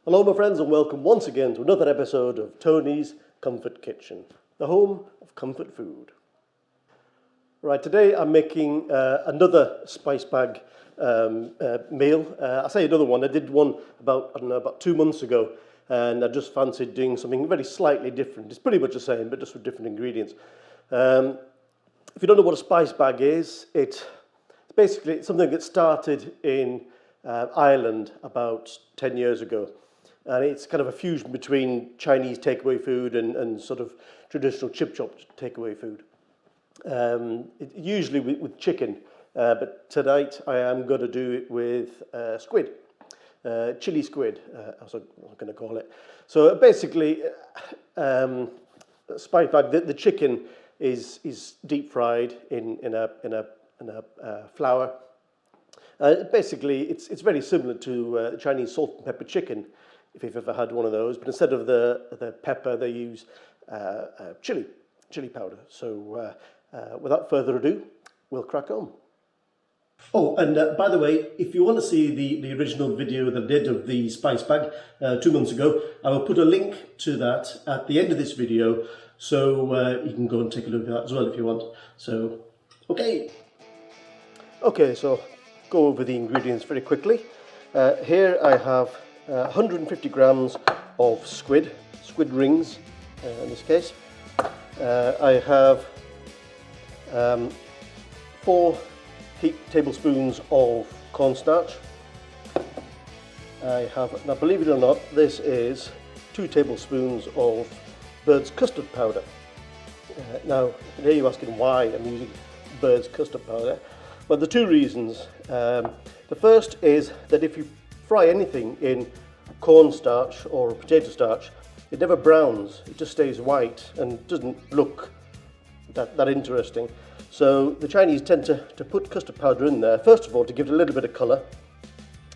Hello my friends and welcome once again to another episode of Tony's Comfort Kitchen, the home of comfort food. Right, today I'm making another spice bag meal. I say another one, I did one about 2 months ago and I just fancied doing something very slightly different. It's pretty much the same but just with different ingredients. If you don't know what a spice bag is, it's basically something that started in Ireland about 10 years ago. And it's kind of a fusion between Chinese takeaway food and sort of traditional chip-chop takeaway food. Usually with chicken, but tonight I am going to do it with squid, chili squid, as I'm going to call it. So basically, spice bag. The chicken is deep fried in a flour. Basically, it's very similar to Chinese salt and pepper chicken, if you've ever had one of those. But instead of the pepper, they use chili powder. So without further ado, we'll crack on. Oh, and by the way, if you want to see the original video that I did of the spice bag 2 months ago, I will put a link to that at the end of this video, so you can go and take a look at that as well if you want. So, okay, so go over the ingredients very quickly. Here I have 150 grams of squid rings in this case. I have 4 heaped tablespoons of cornstarch. I have, now believe it or not, this is 2 tablespoons of bird's custard powder. Now, I can hear you asking why I'm using bird's custard powder. Well, there are 2 reasons. The first is that if you fry anything in cornstarch or potato starch, it never browns, it just stays white and doesn't look that interesting. So the Chinese tend to put custard powder in there, first of all to give it a little bit of colour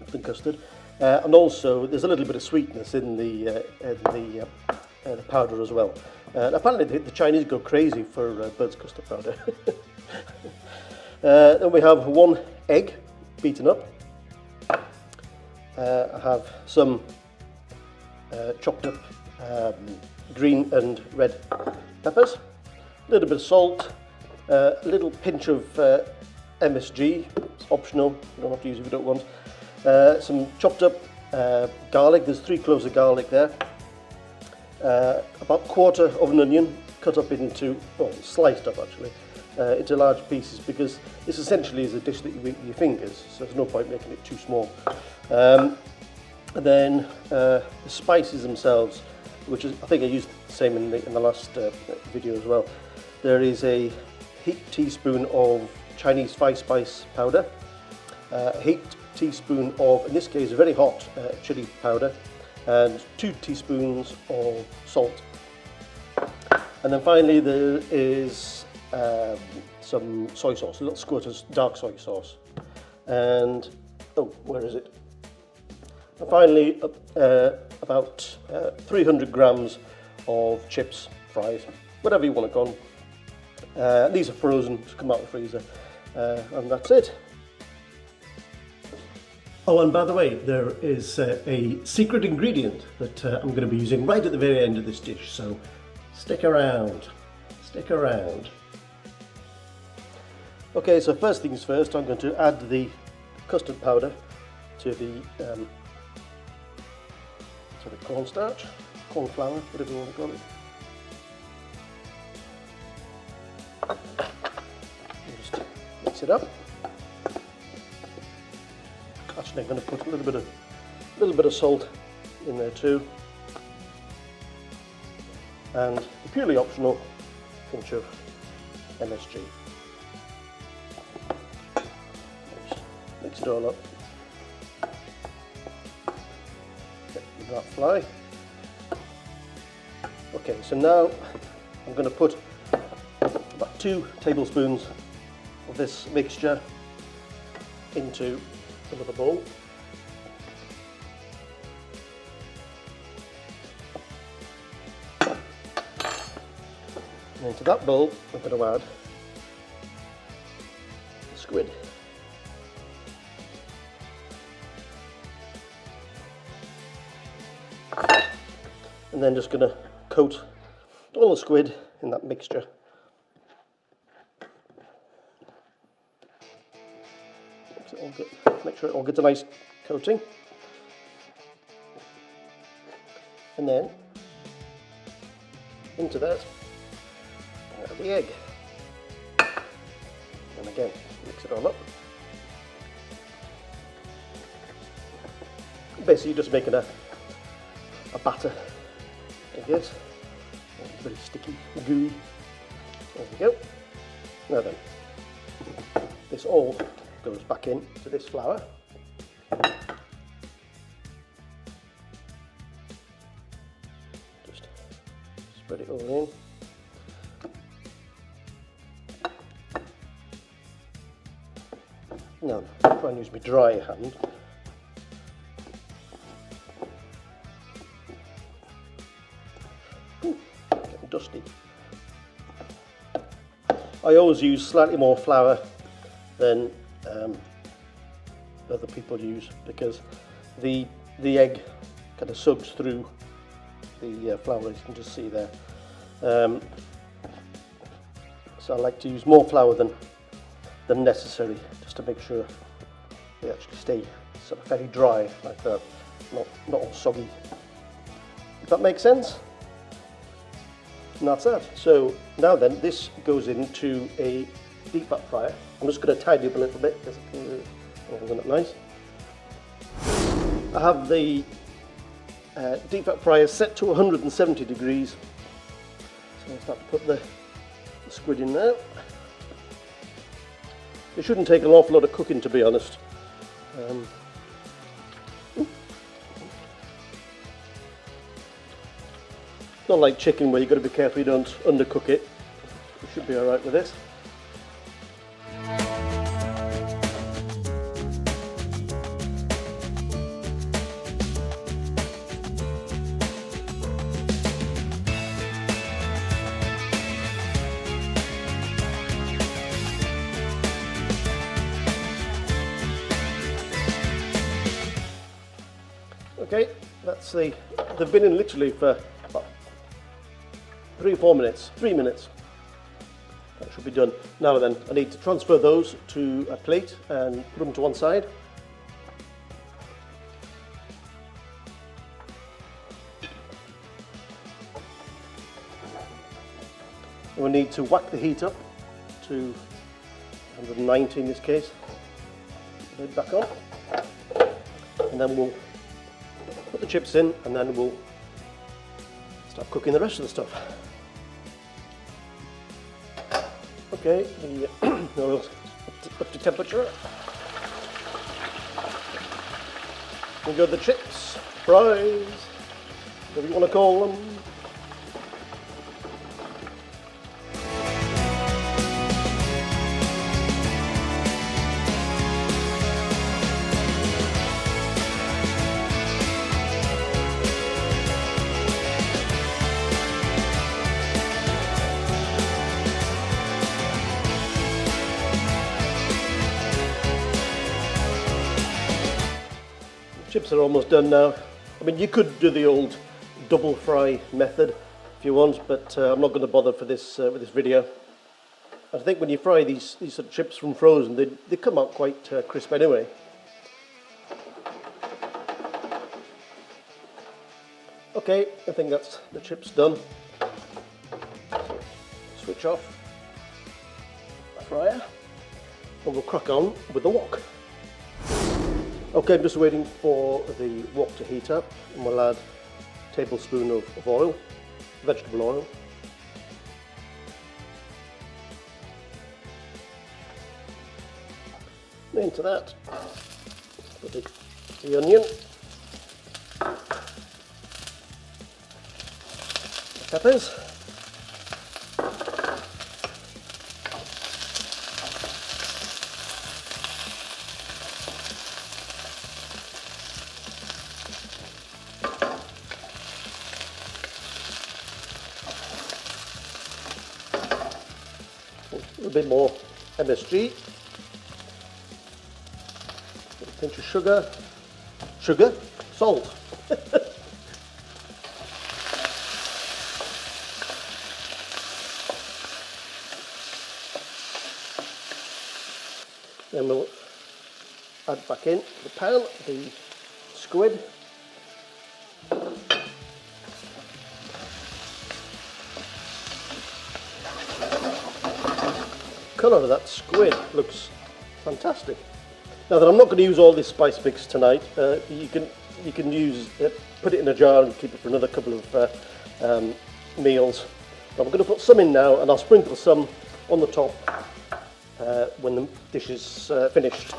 of the custard, and also there's a little bit of sweetness in the powder as well. Apparently the Chinese go crazy for bird's custard powder. Then we have 1 egg beaten up. I have some chopped up green and red peppers, a little bit of salt, a little pinch of MSG, it's optional, you don't have to use it if you don't want. Some chopped up garlic, there's 3 cloves of garlic there. About 1/4 of an onion cut up into, well, sliced up actually, into large pieces, because this essentially is a dish that you eat with your fingers, so there's no point making it too small. And then the spices themselves, which is, I think I used the same in the last video as well. There is a heaped teaspoon of Chinese spice powder, a heaped teaspoon of, in this case, very hot chili powder, and 2 teaspoons of salt. And then finally there is some soy sauce, a little squirt of dark soy sauce. And, oh, where is it? And finally, about 300 grams of chips, fries, whatever you want to call them. These are frozen, just come out of the freezer, and that's it. Oh, and by the way, there is a secret ingredient that I'm going to be using right at the very end of this dish, so stick around, stick around. Okay, so first things first, I'm going to add the custard powder to the cornstarch, cornflour, whatever you want to call it. Just mix it up. Actually, I'm going to put a little bit of salt in there too, and a purely optional pinch of MSG. Just mix it all up. Let that fly. Okay, so now I'm going to put about 2 tablespoons of this mixture into another bowl. And into that bowl I'm going to add the squid. And then just going to coat all the squid in that mixture. Make sure it all gets a nice coating. And then into that, add the egg. And again, mix it all up. Basically just making a batter, I guess. Very sticky, gooey. There we go. Now then, this all goes back into this flour. Just spread it all in. Now, try and use my dry hand. Ooh, getting dusty. I always use slightly more flour than other people use, because the egg kind of soaks through the flour, as you can just see there. So I like to use more flour than necessary, just to make sure they actually stay sort of very dry like that, not all soggy. If that makes sense. And that's that. So now then, this goes into a deep fat fryer. I'm just going to tidy up a little bit because isn't it nice? I have the deep fat fryer set to 170 degrees. So I'll start to put the squid in there. It shouldn't take an awful lot of cooking, to be honest. Not like chicken where you've got to be careful you don't undercook it. You should be alright with this. Okay, they've been in literally for about 3 or 4 minutes, 3 minutes. That should be done. Now then, I need to transfer those to a plate and put them to one side. And we need to whack the heat up to 190 in this case. Lid back on. And then we'll put the chips in, and then we'll start cooking the rest of the stuff. Okay, the oil's up to temperature. We go the chips, fries, whatever you want to call them. Chips are almost done now. I mean, you could do the old double fry method if you want, but I'm not going to bother for this with this video. I think when you fry these sort of chips from frozen, they come out quite crisp anyway. Okay, I think that's the chips done. Switch off the fryer, and we'll crack on with the wok. Okay, I'm just waiting for the wok to heat up, and we'll add a tablespoon of oil, vegetable oil. Into that, put the onion, the peppers, a bit more MSG, a pinch of sugar, salt, Then we'll add back in the pan the squid. Colour of that squid looks fantastic. Now that I'm not going to use all this spice mix tonight, you can use it, put it in a jar and keep it for another couple of meals. But I'm going to put some in now, and I'll sprinkle some on the top when the dish is finished.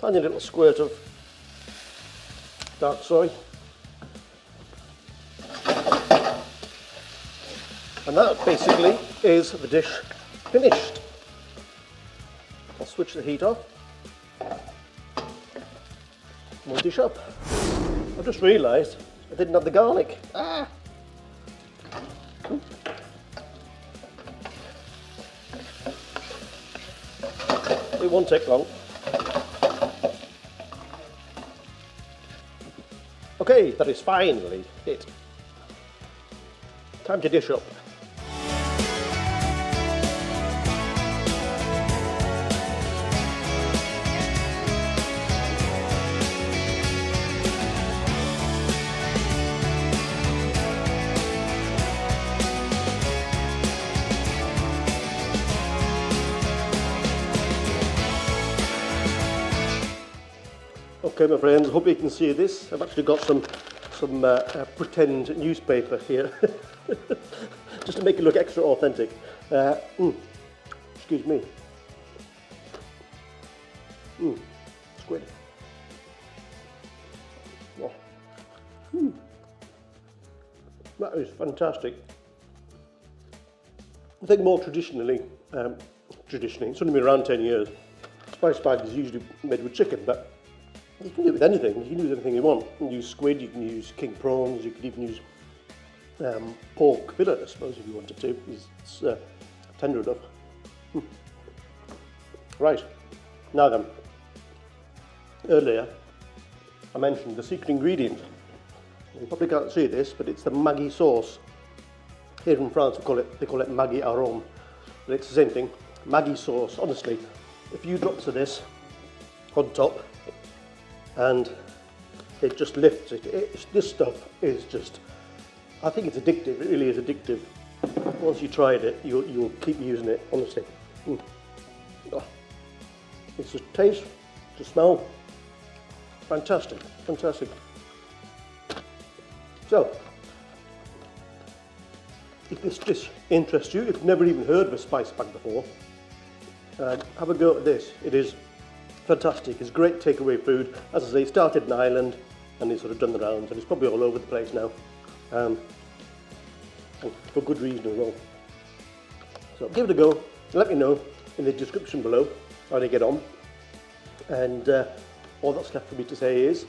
Tiny little squirt of dark soy. And that basically is the dish finished. I'll switch the heat off. We'll dish up. I've just realised I didn't have the garlic. Ah! It won't take long. Okay, that is finally it. Time to dish up. Okay, my friends, hope you can see this. I've actually got some pretend newspaper here, just to make it look extra authentic. Excuse me. Squid. Oh. That is fantastic. I think more traditionally, it's only been around 10 years, spice bag is usually made with chicken, but you can do it with anything. You can use anything you want. You can use squid, you can use king prawns, you could even use pork fillet, I suppose, if you wanted to. It's tender enough. Right, now then, earlier I mentioned the secret ingredient. You probably can't see this, but it's the Maggi sauce. Here in France they call it Maggi arôme, but it's the same thing. Maggi sauce, honestly, a few drops of this on top, and it just lifts it. This stuff is just, I think it's addictive. It really is addictive. Once you tried it, you'll keep using it, honestly. Oh. It's just taste, to smell, fantastic, fantastic. So, if this dish interests you, if you've never even heard of a spice bag before, have a go at this. It is fantastic. It's great takeaway food. As I say, it started in Ireland and it's sort of done the rounds, and it's probably all over the place now, and for good reason as well. So give it a go. Let me know in the description below how you get on, and all that's left for me to say is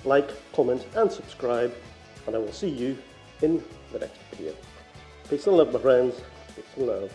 like, comment and subscribe, and I will see you in the next video. Peace and love, my friends. Peace and love.